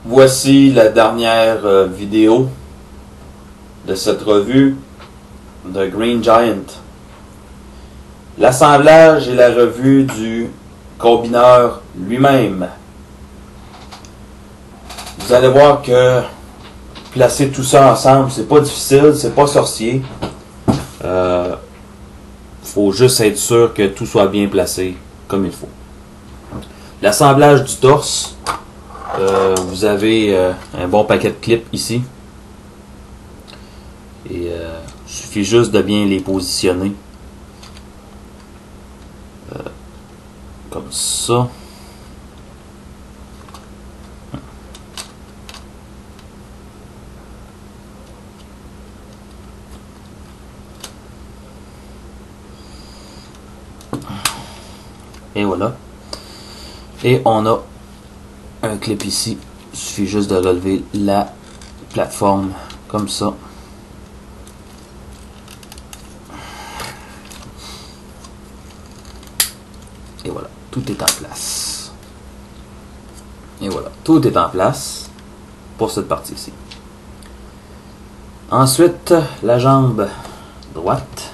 Voici la dernière vidéo de cette revue de Green Giant. L'assemblage et la revue du combineur lui-même. Vous allez voir que placer tout ça ensemble, c'est pas difficile, c'est pas sorcier. Faut juste être sûr que tout soit bien placé comme il faut. L'assemblage du torse, vous avez un bon paquet de clips ici. Et il suffit juste de bien les positionner. Comme ça. Et voilà. Et on a un clip ici. Il suffit juste de relever la plateforme comme ça. Et voilà, tout est en place. Et voilà, tout est en place pour cette partie-ci. Ensuite, la jambe droite.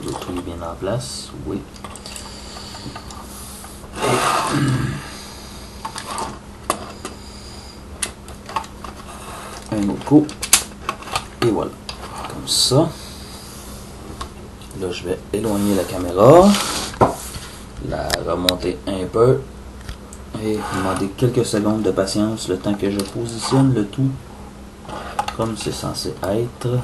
Tout est bien en place, oui. Un autre coup. Et voilà. Comme ça. Là, je vais éloigner la caméra. La remonter un peu. Et demander quelques secondes de patience le temps que je positionne le tout comme c'est censé être.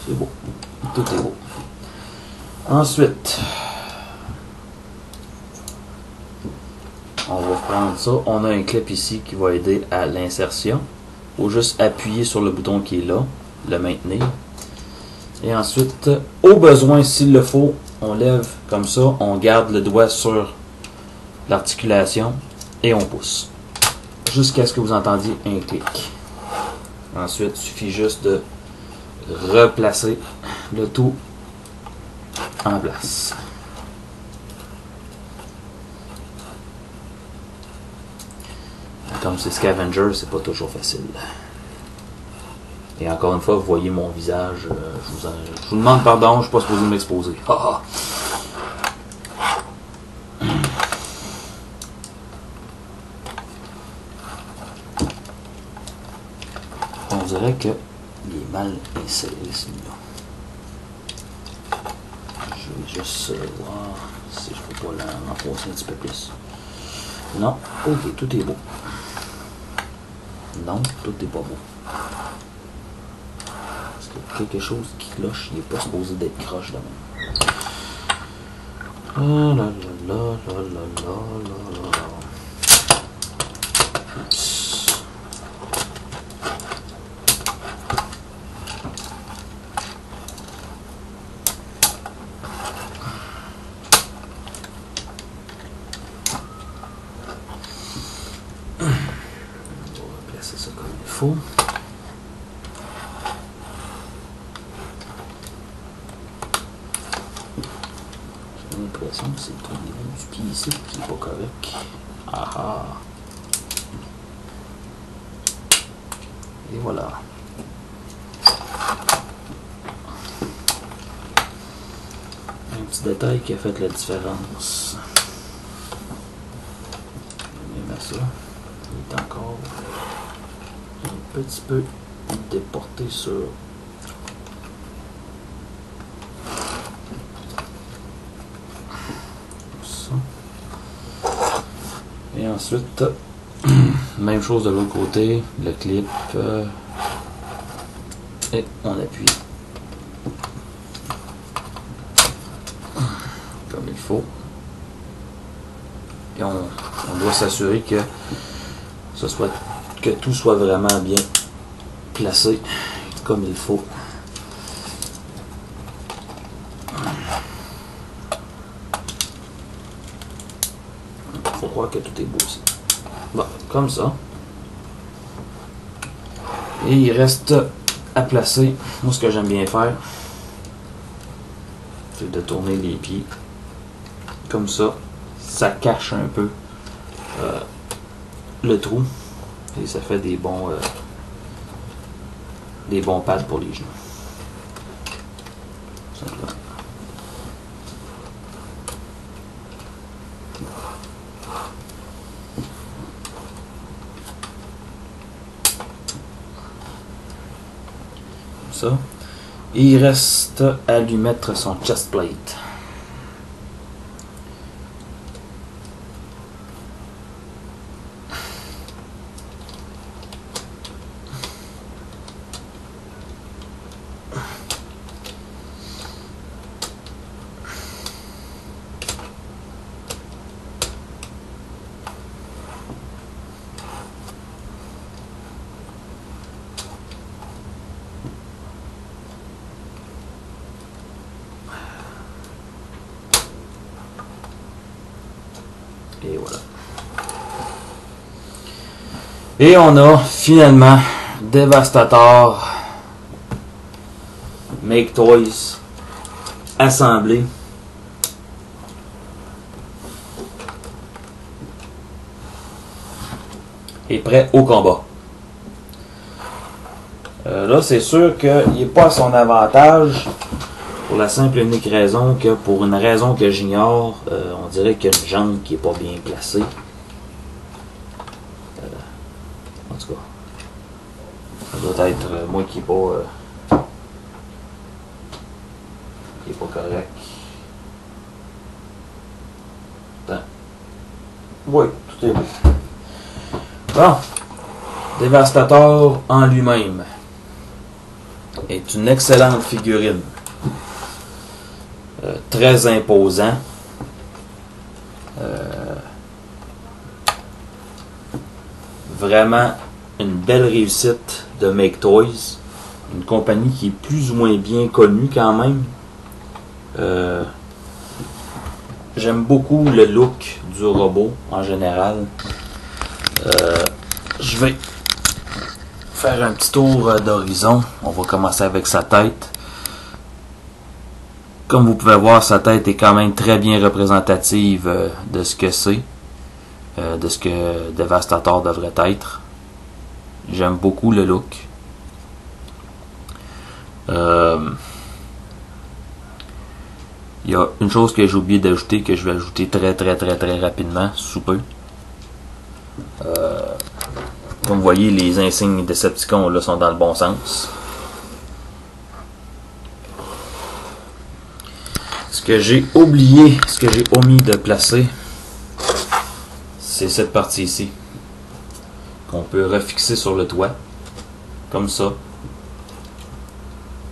C'est beau. Tout est beau. Ensuite, on va prendre ça. On a un clip ici qui va aider à l'insertion. Il faut juste appuyer sur le bouton qui est là, le maintenir. Et ensuite, au besoin, s'il le faut, on lève comme ça, on garde le doigt sur l'articulation et on pousse. Jusqu'à ce que vous entendiez un clic. Ensuite, il suffit juste de replacer le tout en place. Comme c'est Scavenger, c'est pas toujours facile. Et encore une fois, vous voyez mon visage. Je vous demande pardon, je ne suis pas supposé m'exposer. On dirait que il est mal inséré celui-là. Je vais juste voir si je peux pas l'enfoncer un petit peu plus. Non, ok, tout est beau. Non, tout est pas beau. Parce que quelque chose qui cloche, il n'est pas supposé d'être croche de même. Ah là là là là là là là là. Oups. C'est ça comme il faut. J'ai l'impression que c'est le niveau du pied ici qui n'est pas correct. Ah. Et voilà. Un petit détail qui a fait la différence. Même à ça, il est encore un petit peu déporté sur ça. Et ensuite, même chose de l'autre côté, le clip et on appuie comme il faut. Et on doit s'assurer que tout soit vraiment bien placé comme il faut. croire que tout est beau ici. Bon, comme ça. Et il reste à placer. Moi, ce que j'aime bien faire, c'est de tourner les pieds. Comme ça, ça cache un peu le trou. Et ça fait des bons pads pour les genoux. Simplement. Ça. Et il reste à lui mettre son chest plate. Et voilà. Et on a finalement Devastator Make Toys assemblé. Et prêt au combat. Là, c'est sûr qu'il n'est pas à son avantage. Pour la simple et unique raison que, pour une raison que j'ignore, on dirait qu'il y a une jambe qui n'est pas bien placée. En tout cas, ça doit être moi qui n'est pas correct. Attends. Oui, tout est bon. Bon, Devastator en lui-même est une excellente figurine. Très imposant. Vraiment une belle réussite de Make Toys. Une compagnie qui est plus ou moins bien connue quand même. J'aime beaucoup le look du robot en général. Je vais faire un petit tour d'horizon. On va commencer avec sa tête. Comme vous pouvez voir, sa tête est quand même très bien représentative de ce que c'est, de ce que Devastator devrait être. J'aime beaucoup le look. Il y a une chose que j'ai oublié d'ajouter, que je vais ajouter très rapidement, sous peu. Comme vous voyez, les insignes Decepticons là sont dans le bon sens. Ce que j'ai oublié, ce que j'ai omis de placer, c'est cette partie ici, qu'on peut refixer sur le toit, comme ça.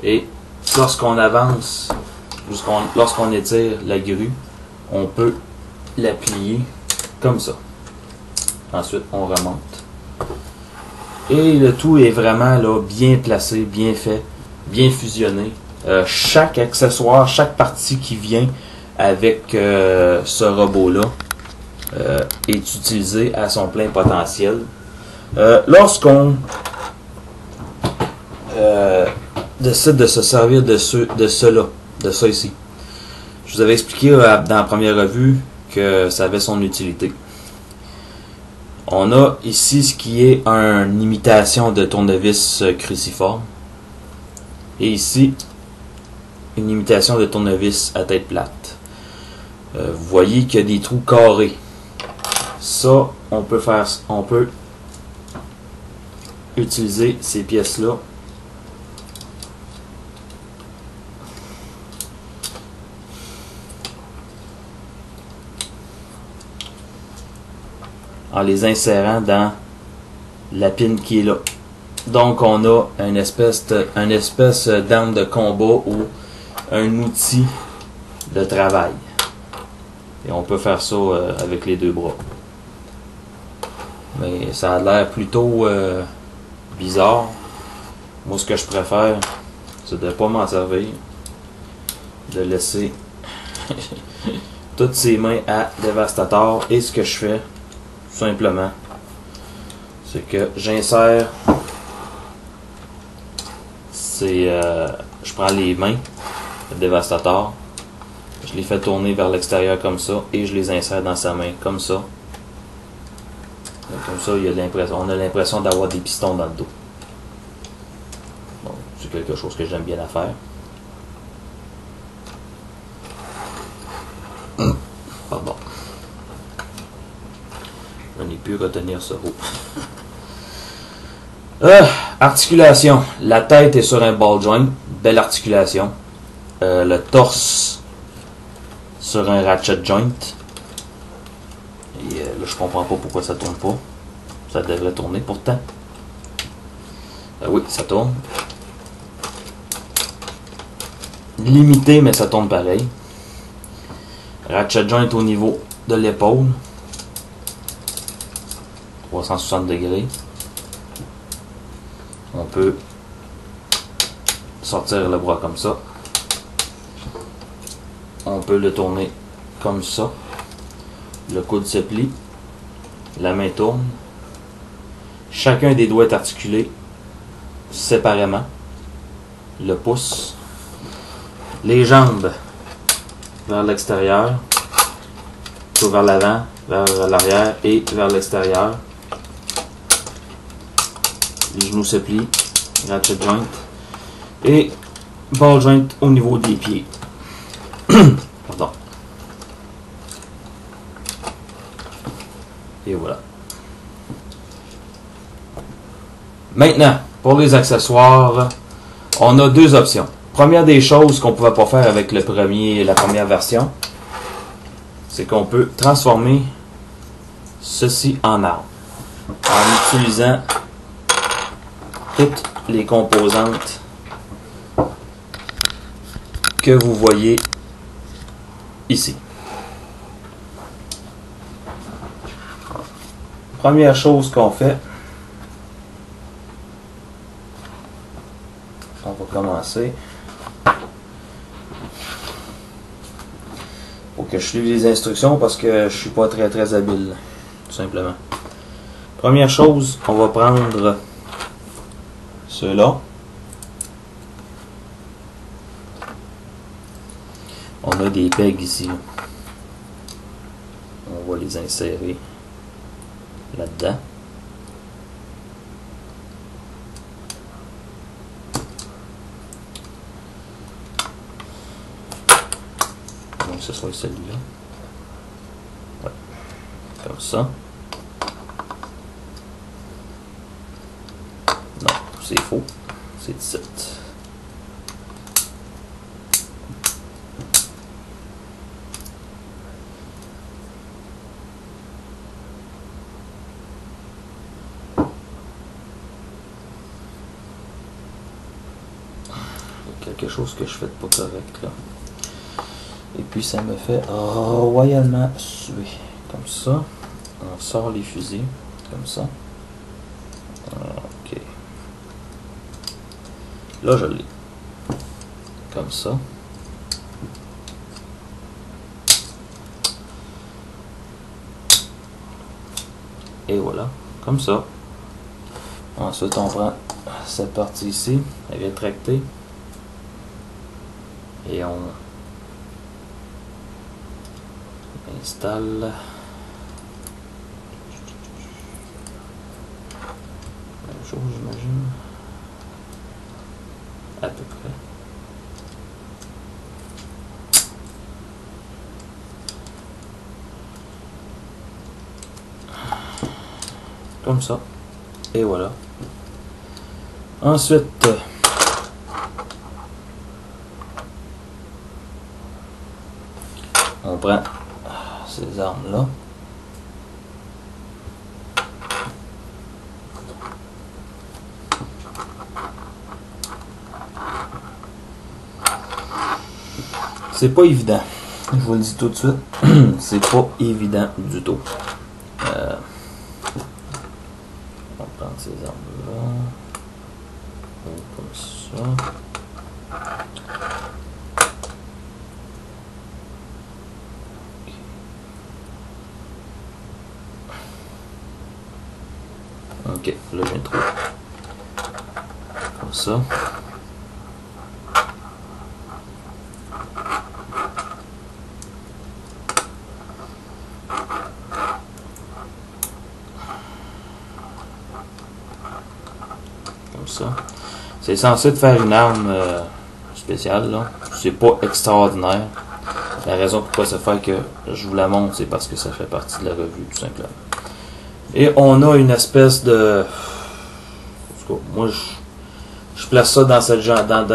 Et lorsqu'on avance, lorsqu'on étire la grue, on peut la plier comme ça. Ensuite, on remonte. Et le tout est vraiment là, bien placé, bien fait, bien fusionné. Chaque accessoire, chaque partie qui vient avec ce robot-là est utilisé à son plein potentiel. Lorsqu'on décide de se servir de ça ici, je vous avais expliqué dans la première revue que ça avait son utilité. On a ici ce qui est une imitation de tournevis cruciforme. Et ici, une imitation de tournevis à tête plate. Vous voyez qu'il y a des trous carrés. Ça, on peut utiliser ces pièces-là en les insérant dans la pin qui est là. Donc on a une espèce d'arme de combat ou un outil de travail. Et on peut faire ça avec les deux bras. Mais ça a l'air plutôt bizarre. Moi, ce que je préfère, c'est de ne pas m'en servir. De laisser toutes ses mains à Devastator. Et ce que je fais, tout simplement, c'est que j'insère, je prends les mains, le dévastateur, je les fais tourner vers l'extérieur comme ça, et je les insère dans sa main, comme ça. Et comme ça, on a l'impression d'avoir des pistons dans le dos. Bon, c'est quelque chose que j'aime bien à faire. Pardon. Je n'ai pu retenir ce mot. Articulation. La tête est sur un ball joint. Belle articulation. Le torse sur un ratchet joint. Et là, je comprends pas pourquoi ça tourne pas. Ça devrait tourner pourtant. Oui, ça tourne. Limité, mais ça tourne pareil. Ratchet joint au niveau de l'épaule. 360 degrés. On peut sortir le bras comme ça. On peut le tourner comme ça. Le coude se plie. La main tourne. Chacun des doigts est articulé séparément. Le pouce. Les jambes vers l'extérieur. Tout vers l'avant, vers l'arrière et vers l'extérieur. Les genoux se plient. Ratchet joint. Et ball joint au niveau des pieds. Pardon. Et voilà. Maintenant, pour les accessoires, on a deux options. Première des choses qu'on ne pouvait pas faire avec la première version, c'est qu'on peut transformer ceci en arme en utilisant toutes les composantes que vous voyez ici. Première chose qu'on fait, on va commencer. Faut que je suive les instructions parce que je suis pas très habile, tout simplement. Première chose, on va prendre ceux-là. On a des pegs ici. On va les insérer là-dedans. Donc ce soit celui-là. Ouais. Comme ça. Non, c'est faux. C'est 17. Quelque chose que je fais pas correct là. Et puis ça me fait royalement suer. Comme ça. On sort les fusils. Comme ça. Ok. Là je l'ai. Comme ça. Et voilà. Comme ça. Ensuite on prend cette partie ici. Elle est rétractée. Et on installe la même chose, j'imagine, à peu près. Comme ça. Et voilà. Ensuite, on prend ces armes-là. C'est pas évident. Je vous le dis tout de suite. C'est pas évident du tout. On va prendre ces armes-là. Comme ça. Ok, là j'ai trouvé. Comme ça. Comme ça. C'est censé te faire une arme spéciale, là. C'est pas extraordinaire. La raison pourquoi ça fait que je vous la montre, c'est parce que ça fait partie de la revue, tout simplement. Et on a une espèce de... En tout cas, moi, je place ça dans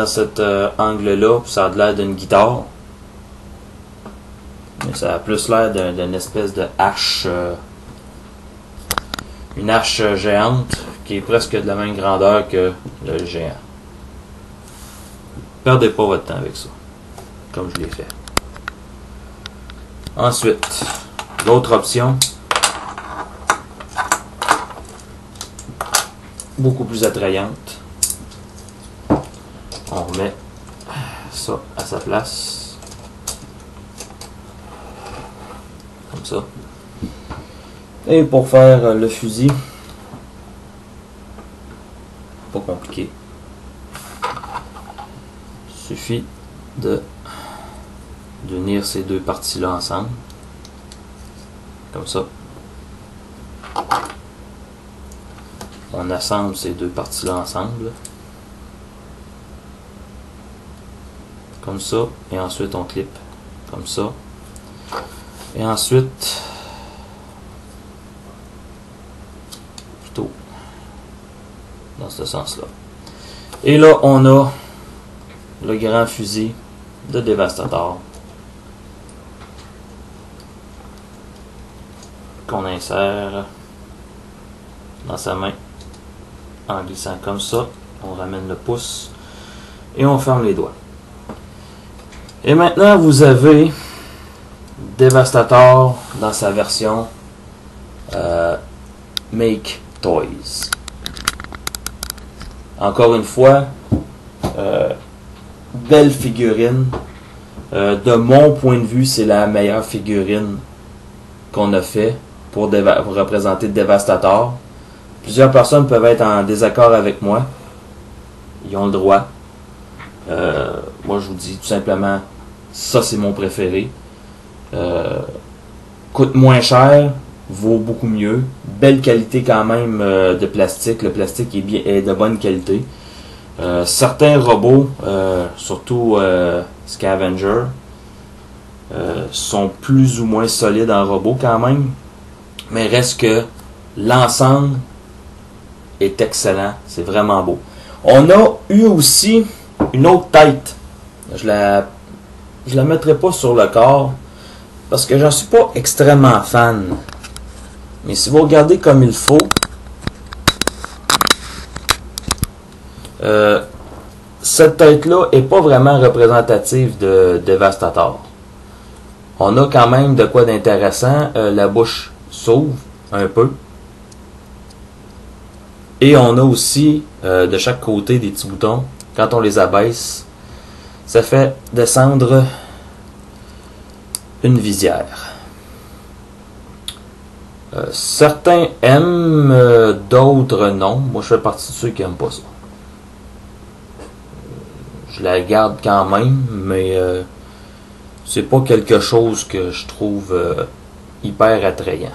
cet angle-là, ça a l'air d'une guitare. Mais ça a plus l'air d'une espèce de hache... une hache géante, qui est presque de la même grandeur que le géant. Perdez pas votre temps avec ça, comme je l'ai fait. Ensuite, l'autre option, beaucoup plus attrayante. On remet ça à sa place. Comme ça. Et pour faire le fusil, pas compliqué. Il suffit d'unir ces deux parties-là ensemble. Comme ça. On assemble ces deux parties-là ensemble. Comme ça. Et ensuite on clip. Comme ça. Et ensuite... plutôt dans ce sens-là. Et là, on a le grand fusil de Devastator qu'on insère dans sa main en glissant comme ça. On ramène le pouce et on ferme les doigts. Et maintenant, vous avez Devastator dans sa version Make Toys. Encore une fois, belle figurine. De mon point de vue, c'est la meilleure figurine qu'on a fait pour représenter Devastator. Plusieurs personnes peuvent être en désaccord avec moi. Ils ont le droit. Moi, je vous dis tout simplement, ça c'est mon préféré. Coûte moins cher, vaut beaucoup mieux. Belle qualité quand même de plastique. Le plastique est de bonne qualité. Certains robots, surtout Scavenger, sont plus ou moins solides en robot quand même. Mais reste que l'ensemble est excellent. C'est vraiment beau. On a eu aussi une autre tête. Je la mettrai pas sur le corps parce que j'en suis pas extrêmement fan. Mais si vous regardez comme il faut, cette tête-là est pas vraiment représentative de Devastator. On a quand même de quoi d'intéressant. La bouche s'ouvre un peu. Et on a aussi de chaque côté des petits boutons. Quand on les abaisse, ça fait descendre une visière. Certains aiment, d'autres non. Moi, je fais partie de ceux qui n'aiment pas ça. Je la garde quand même, mais c'est pas quelque chose que je trouve hyper attrayant.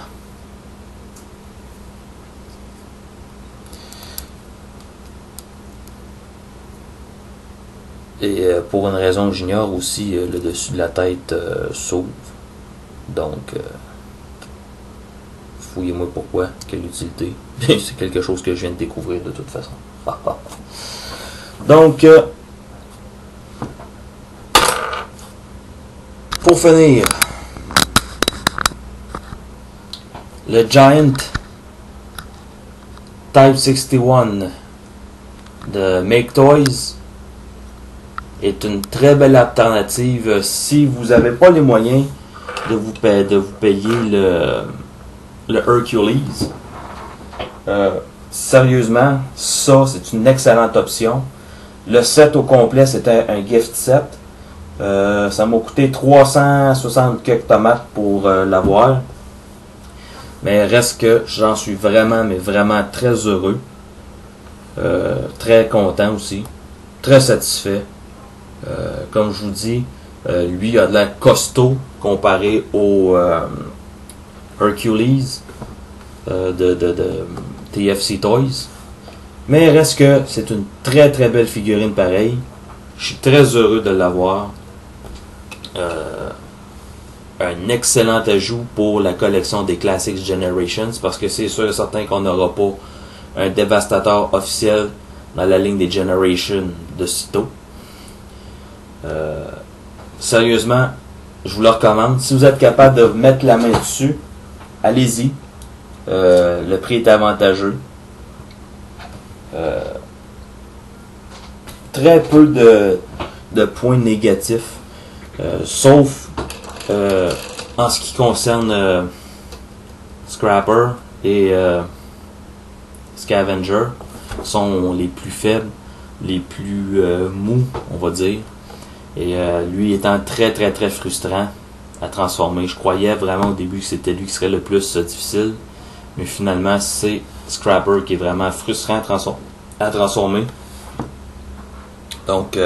Et pour une raison que j'ignore aussi, le dessus de la tête s'ouvre. Donc, fouillez-moi pourquoi, quelle utilité. C'est quelque chose que je viens de découvrir de toute façon. Donc, pour finir, le Giant Type 61 de Make Toys est une très belle alternative si vous n'avez pas les moyens de vous payer le Hercules. Sérieusement, ça c'est une excellente option. Le set au complet, c'était un gift set. Ça m'a coûté 360 quelques tomates pour l'avoir. Mais reste que j'en suis vraiment, mais vraiment très heureux. Très content aussi. Très satisfait. Comme je vous dis, lui il a de l'air costaud comparé au Hercules de TFC Toys. Mais reste que c'est une très très belle figurine pareille. Je suis très heureux de l'avoir. Un excellent ajout pour la collection des Classics Generations, parce que c'est sûr et certain qu'on n'aura pas un dévastateur officiel dans la ligne des Generations de sitôt. Sérieusement, je vous le recommande. Si vous êtes capable de mettre la main dessus, allez-y. Le prix est avantageux. Très peu de points négatifs, sauf en ce qui concerne Scrapper et Scavenger sont les plus faibles, les plus mous, on va dire. Et lui étant très très très frustrant à transformer. Je croyais vraiment au début que c'était lui qui serait le plus difficile, mais finalement c'est Scrapper qui est vraiment frustrant à transformer. Donc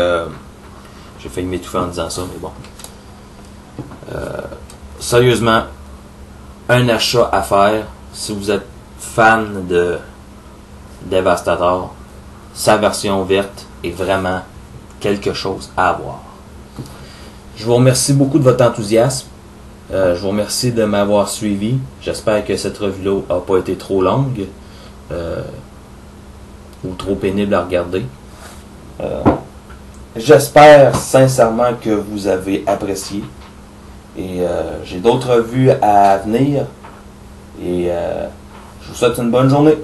j'ai failli m'étouffer en disant ça, mais bon. Sérieusement, un achat à faire si vous êtes fan de Devastator. Sa version verte est vraiment quelque chose à avoir. Je vous remercie beaucoup de votre enthousiasme. Je vous remercie de m'avoir suivi. J'espère que cette revue-là n'a pas été trop longue ou trop pénible à regarder. J'espère sincèrement que vous avez apprécié. Et j'ai d'autres revues à venir. Et je vous souhaite une bonne journée.